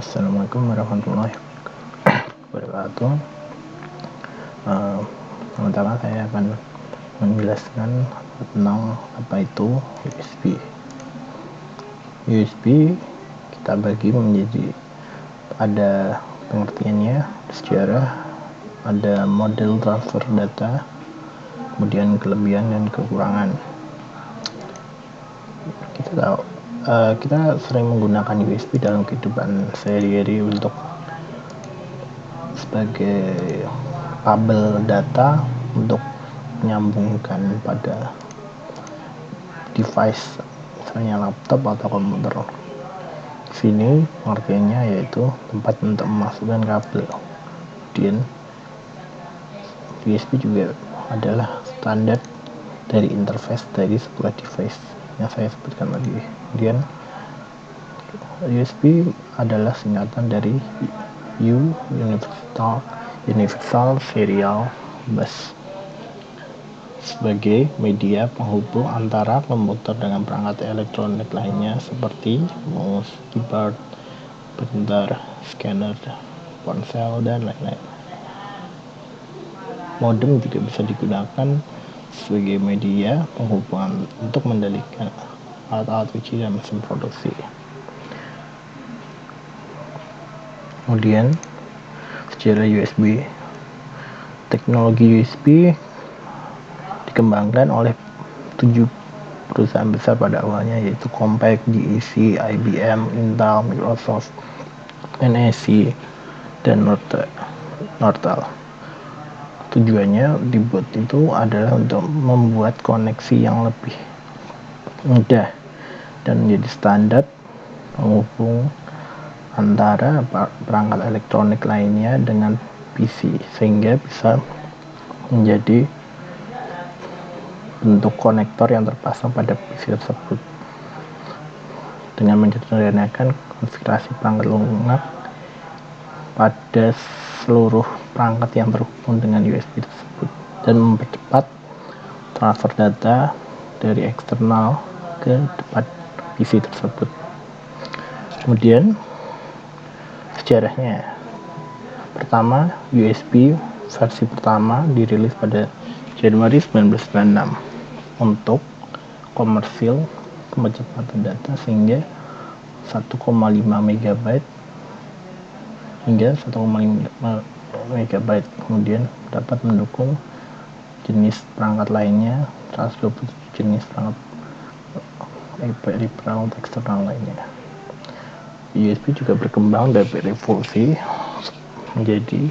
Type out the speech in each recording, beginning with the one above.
Assalamualaikum warahmatullahi wabarakatuh. Pertama saya akan menjelaskan tentang apa itu USB. USB kita bagi menjadi ada pengertiannya, sejarah, ada model transfer data, kemudian kelebihan dan kekurangan. Kita sering menggunakan USB dalam kehidupan sehari-hari untuk sebagai kabel data untuk menyambungkan pada device, misalnya laptop atau komputer. Di sini pengertiannya yaitu tempat untuk memasukkan kabel. Kemudian USB juga adalah standar dari interface dari sebuah device yang saya sebutkan tadi. Kemudian USB adalah singkatan dari Universal Serial Bus, sebagai media penghubung antara komputer dengan perangkat elektronik lainnya seperti mouse, keyboard, printer, scanner, ponsel, dan lain-lain. Modem juga bisa digunakan sebagai media penghubungan untuk mengendalikan alat-alat uji dan mesin produksi. Kemudian sejarah USB. Teknologi USB dikembangkan oleh 7 perusahaan besar pada awalnya, yaitu Compaq, GEC, IBM, Intel, Microsoft, NEC, dan Nortel. Tujuannya dibuat itu adalah untuk membuat koneksi yang lebih mudah dan menjadi standar penghubung antara perangkat elektronik lainnya dengan PC, sehingga bisa menjadi bentuk konektor yang terpasang pada PC tersebut dengan menyederhanakan konfigurasi perangkat lunak pada seluruh perangkat yang terhubung dengan USB tersebut dan mempercepat transfer data dari eksternal ke depan PC tersebut. Kemudian sejarahnya. Pertama, USB versi pertama dirilis pada Januari 1996 untuk komersil kecepatan data sehingga 1,5 MB hingga 1,5 MB. Kemudian dapat mendukung jenis perangkat lainnya, 127 jenis perangkat eksternal lainnya. USB juga berkembang dari revolusi menjadi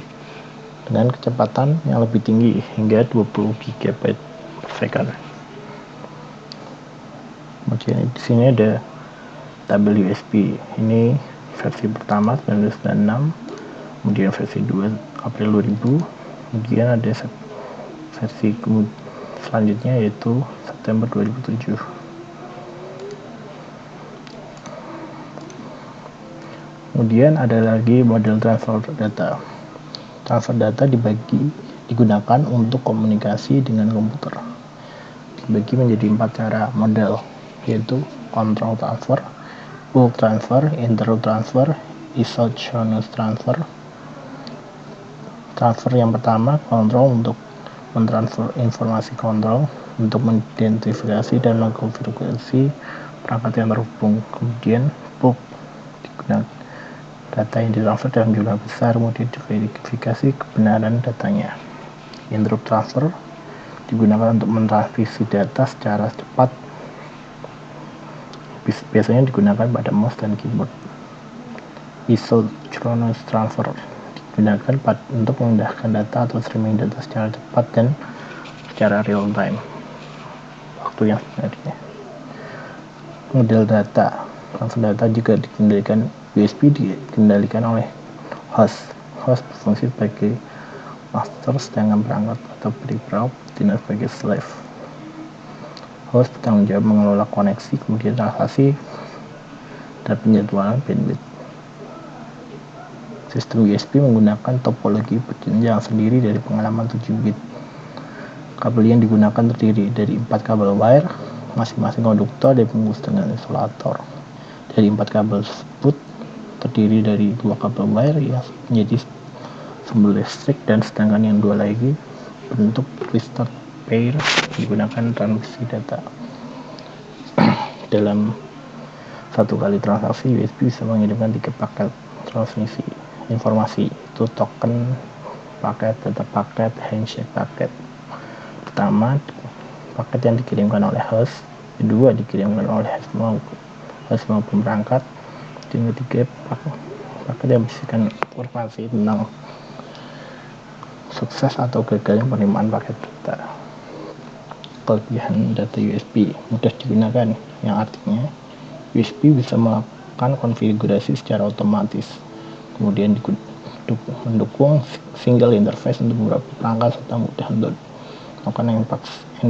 dengan kecepatan yang lebih tinggi hingga 20 GB per second. Kemudian di sini ada tabel USB. Ini versi pertama 1996, kemudian versi 2 April 2000, kemudian ada versi selanjutnya yaitu September 2007. Kemudian ada lagi model transfer data. Transfer data digunakan untuk komunikasi dengan komputer. Dibagi menjadi 4 cara model, yaitu control transfer, bulk transfer, interrupt transfer, isochronous transfer. Transfer yang pertama, kontrol, untuk mentransfer informasi kontrol, untuk mengidentifikasi dan mengkonfigurasi perangkat yang terhubung. Kemudian bulk digunakan data yang ditransfer dalam jumlah besar, kemudian diverifikasi kebenaran datanya. Interrupt transfer digunakan untuk mentransmisi data secara cepat, biasanya digunakan pada mouse dan keyboard. Isochronous transfer digunakan untuk memindahkan data atau streaming data secara cepat dan secara real time, waktu yang sebenarnya. Model data transfer data juga dikendalikan. USB dikendalikan oleh host berfungsi sebagai master, sedangkan perangkat atau peripheral bertindak sebagai slave. Host bertanggung jawab mengelola koneksi, kemudian transaksi, dan penjadwalan bandwidth. Sistem USB menggunakan topologi berjenjang sendiri dari pengalaman 7 bit. Kabel yang digunakan terdiri dari 4 kabel wire, masing-masing konduktor dan bungkus dengan isolator. Dari 4 kabel tersebut, terdiri dari 2 kabel wire yang menjadi sumber listrik, dan sedangkan yang 2 lagi bentuk twisted pair digunakan transmisi data. Dalam satu kali transaksi, USB bisa mengirimkan 3 paket transmisi informasi, itu token paket, data paket, handshake paket. Pertama, paket yang dikirimkan oleh host, kedua dikirimkan oleh host maupun perangkat, dan ketiga paket yang berisikan informasi tentang sukses atau gagalnya penerimaan paket data. Kelebihan data USB: mudah digunakan, yang artinya USB bisa melakukan konfigurasi secara otomatis, kemudian mendukung single interface untuk beberapa perangkat, serta mudah untuk melakukan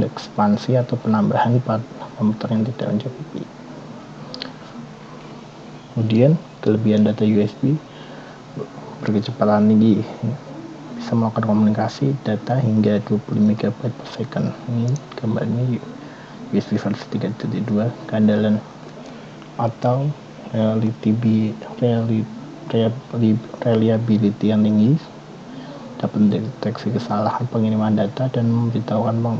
ekspansi atau penambahan pada komputer yang tidak mencukupi. Kemudian kelebihan data USB: berkecepatan tinggi, bisa melakukan komunikasi data hingga 20 MB per second. Ini gambarnya USB versi 3.2. Keandalan atau reliability yang tinggi, dapat mendeteksi kesalahan pengiriman data dan memberitahukan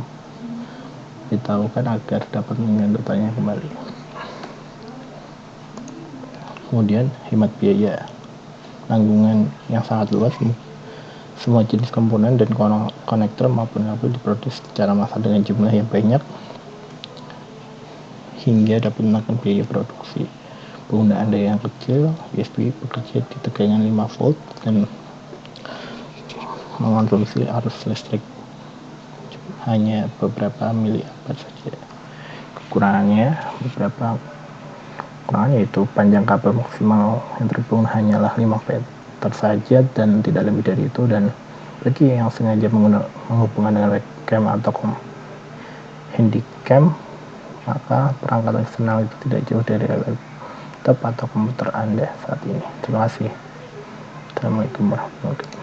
agar dapat mengirim datanya kembali. Kemudian hemat biaya, tanggungan yang sangat luas, semua jenis komponen dan konektor maupun kabel diproduksi secara massal dengan jumlah yang banyak hingga dapat menekan biaya produksi. Penggunaan daya yang kecil, USB bekerja di tegangan 5 volt dan mengonsumsi arus listrik hanya beberapa miliampere saja. Kekurangannya yaitu panjang kabel maksimal yang terhubung hanyalah 5 meter saja dan tidak lebih dari itu, dan bagi yang sengaja menghubungkan dengan webcam atau handycam, maka perangkat eksternal itu tidak jauh dari laptop atau komputer Anda saat ini. Terima kasih. Assalamualaikum warahmatullahi wabarakatuh.